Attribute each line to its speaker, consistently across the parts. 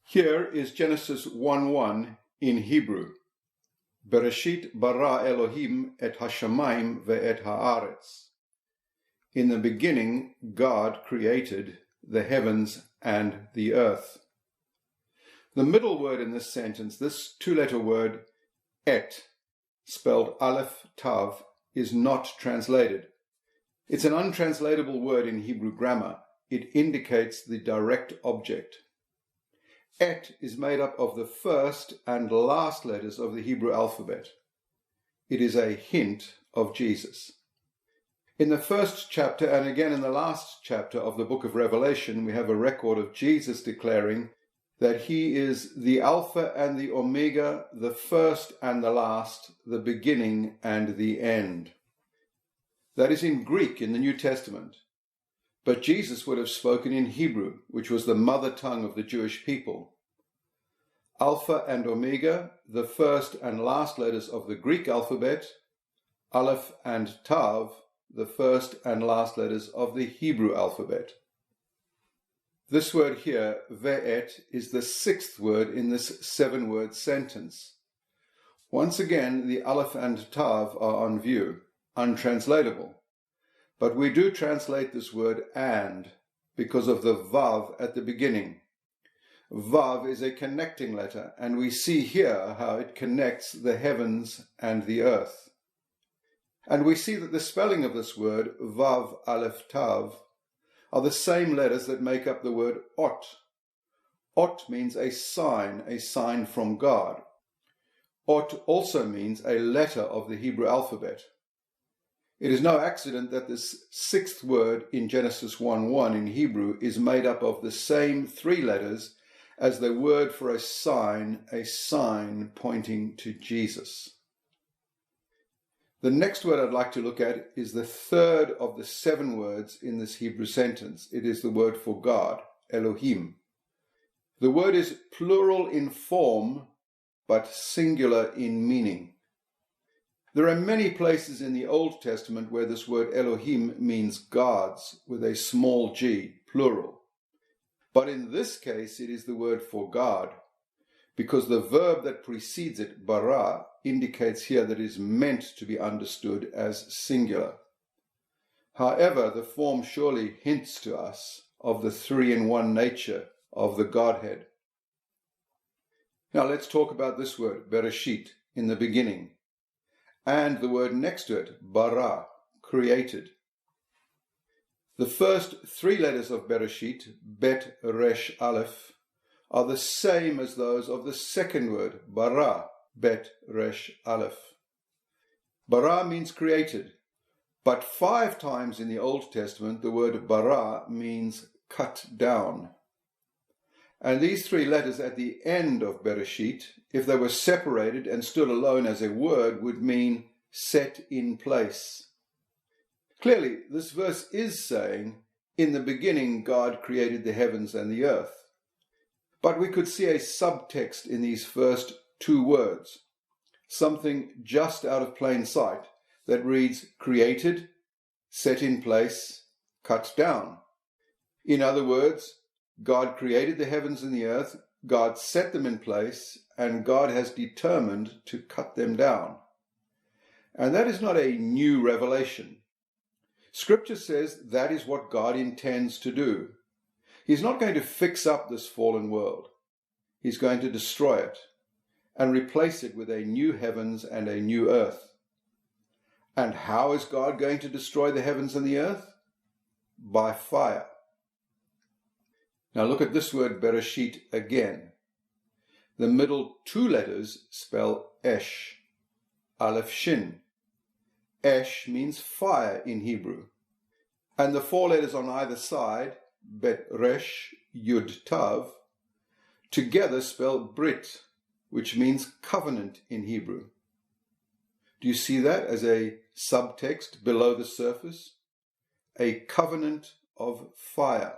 Speaker 1: Here is Genesis 1:1 in Hebrew. Bereshit bara Elohim et hashamayim ve'et haaretz. In the beginning, God created the heavens and the earth. The middle word in this sentence, this two-letter word, et, spelled aleph tav, is not translated. It's an untranslatable word in Hebrew grammar. It indicates the direct object. Et is made up of the first and last letters of the Hebrew alphabet. It is a hint of Jesus. In the first chapter and again in the last chapter of the book of Revelation, we have a record of Jesus declaring that he is the Alpha and the Omega, the first and the last, the beginning and the end. That is in Greek in the New Testament. But Jesus would have spoken in Hebrew, which was the mother tongue of the Jewish people. Alpha and Omega, the first and last letters of the Greek alphabet. Aleph and Tav, the first and last letters of the Hebrew alphabet. This word here, ve'et, is the sixth word in this seven-word sentence. Once again, the Aleph and Tav are on view, untranslatable. But we do translate this word and because of the vav at the beginning. Vav is a connecting letter, and we see here how it connects the heavens and the earth. And we see that the spelling of this word, vav aleph tav, are the same letters that make up the word ot. Ot means a sign from God. Ot also means a letter of the Hebrew alphabet. It is no accident that this sixth word in Genesis 1:1 in Hebrew is made up of the same three letters as the word for a sign pointing to Jesus. The next word I'd like to look at is the third of the seven words in this Hebrew sentence. It is the word for God, Elohim. The word is plural in form, but singular in meaning. There are many places in the Old Testament where this word Elohim means gods with a small g, plural. But in this case, it is the word for God, because the verb that precedes it, bara, indicates here that it is meant to be understood as singular. However, the form surely hints to us of the three-in-one nature of the Godhead. Now let's talk about this word, bereshit, in the beginning, and the word next to it, bara, created. The first three letters of Bereshit, Bet, Resh, Aleph, are the same as those of the second word, bara, Bet, Resh, Aleph. Bara means created, but 5 times in the Old Testament the word bara means cut down. And these three letters at the end of Bereshit, if they were separated and stood alone as a word, would mean set in place. Clearly, this verse is saying, in the beginning God created the heavens and the earth. But we could see a subtext in these first two words, something just out of plain sight, that reads created, set in place, cut down. In other words, God created the heavens and the earth, God set them in place, and God has determined to cut them down. And that is not a new revelation. Scripture says that is what God intends to do. He's not going to fix up this fallen world. He's going to destroy it and replace it with a new heavens and a new earth. And how is God going to destroy the heavens and the earth? By fire. Now look at this word Bereshit again. The middle two letters spell Esh, Aleph Shin. Esh means fire in Hebrew. And the 4 letters on either side, Bet, Resh, Yud, Tav, together spell Brit, which means covenant in Hebrew. Do you see that as a subtext below the surface? A covenant of fire.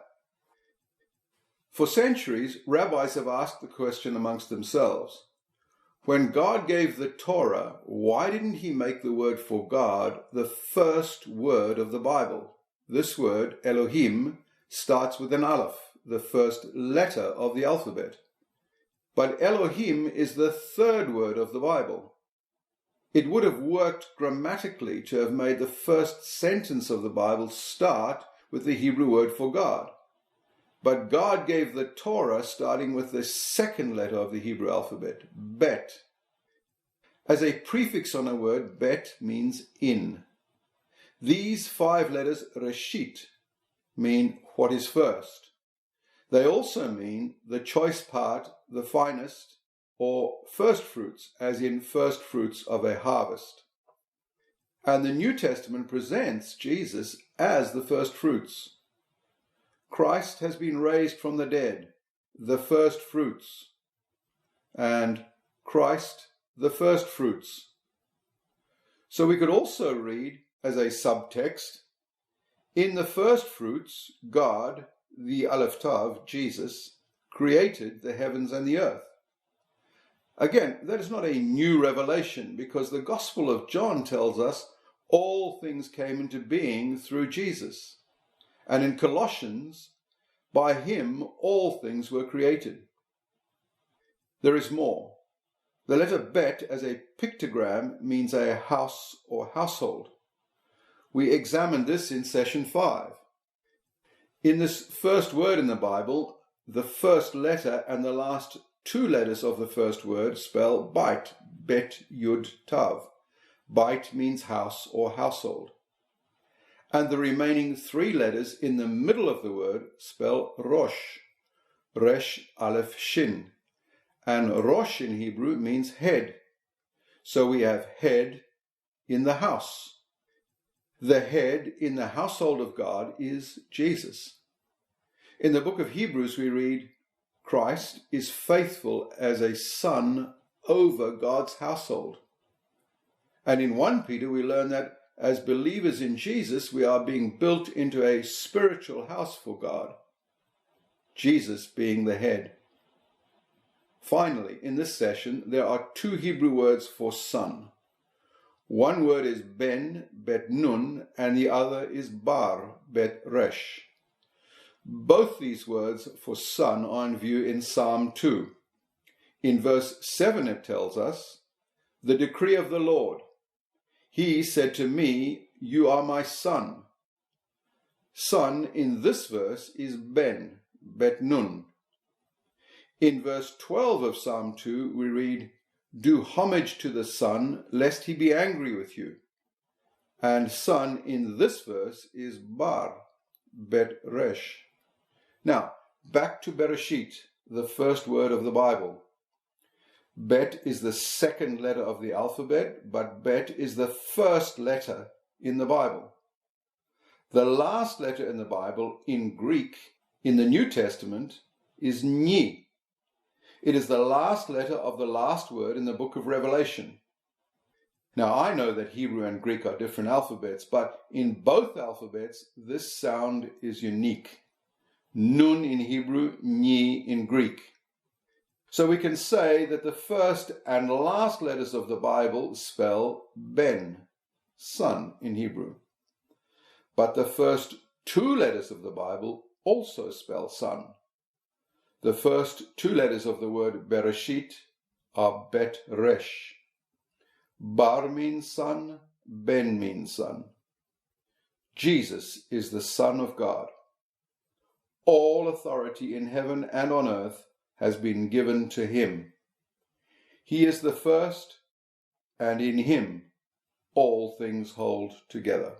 Speaker 1: For centuries, rabbis have asked the question amongst themselves, when God gave the Torah, why didn't he make the word for God the first word of the Bible? This word, Elohim, starts with an aleph, the first letter of the alphabet. But Elohim is the third word of the Bible. It would have worked grammatically to have made the first sentence of the Bible start with the Hebrew word for God. But God gave the Torah starting with the second letter of the Hebrew alphabet, bet. As a prefix on a word, bet means in. These 5 letters, reshit, mean what is first. They also mean the choice part, the finest, or firstfruits, as in firstfruits of a harvest. And the New Testament presents Jesus as the firstfruits. Christ has been raised from the dead, the firstfruits, and Christ the firstfruits. So we could also read as a subtext, in the firstfruits, God, the Aleph Tav, Jesus, created the heavens and the earth. Again, that is not a new revelation, because the Gospel of John tells us all things came into being through Jesus. And in Colossians, by him all things were created. There is more. The letter bet as a pictogram means a house or household. We examined this in session 5. In this first word in the Bible, the first letter and the last 2 letters of the first word spell bait, bet yud tav. Bait means house or household. And the remaining 3 letters in the middle of the word spell rosh, resh aleph shin. And rosh in Hebrew means head. So we have head in the house. The head in the household of God is Jesus. In the book of Hebrews we read, Christ is faithful as a son over God's household. And in 1 Peter we learn that as believers in Jesus we are being built into a spiritual house for God, Jesus being the head. Finally, in this session there are 2 Hebrew words for son. One word is ben, bet nun, and the other is bar, bet resh. Both these words for son are in view in Psalm 2. In verse 7 it tells us, the decree of the Lord. He said to me, you are my son. Son in this verse is ben, bet nun. In verse 12 of Psalm 2 we read, do homage to the Son, lest he be angry with you. And son in this verse is bar, bet resh. Now, back to Bereshit, the first word of the Bible. Bet is the second letter of the alphabet, but bet is the first letter in the Bible. The last letter in the Bible, in Greek, in the New Testament, is ni. It is the last letter of the last word in the book of Revelation. Now, I know that Hebrew and Greek are different alphabets, but in both alphabets, this sound is unique. Nun in Hebrew, ni in Greek. So we can say that the first and last letters of the Bible spell ben, son in Hebrew. But the first 2 letters of the Bible also spell son. The first 2 letters of the word Bereshit are bet resh. Bar means son, ben means son. Jesus is the Son of God. All authority in heaven and on earth has been given to him. He is the first, and in him all things hold together.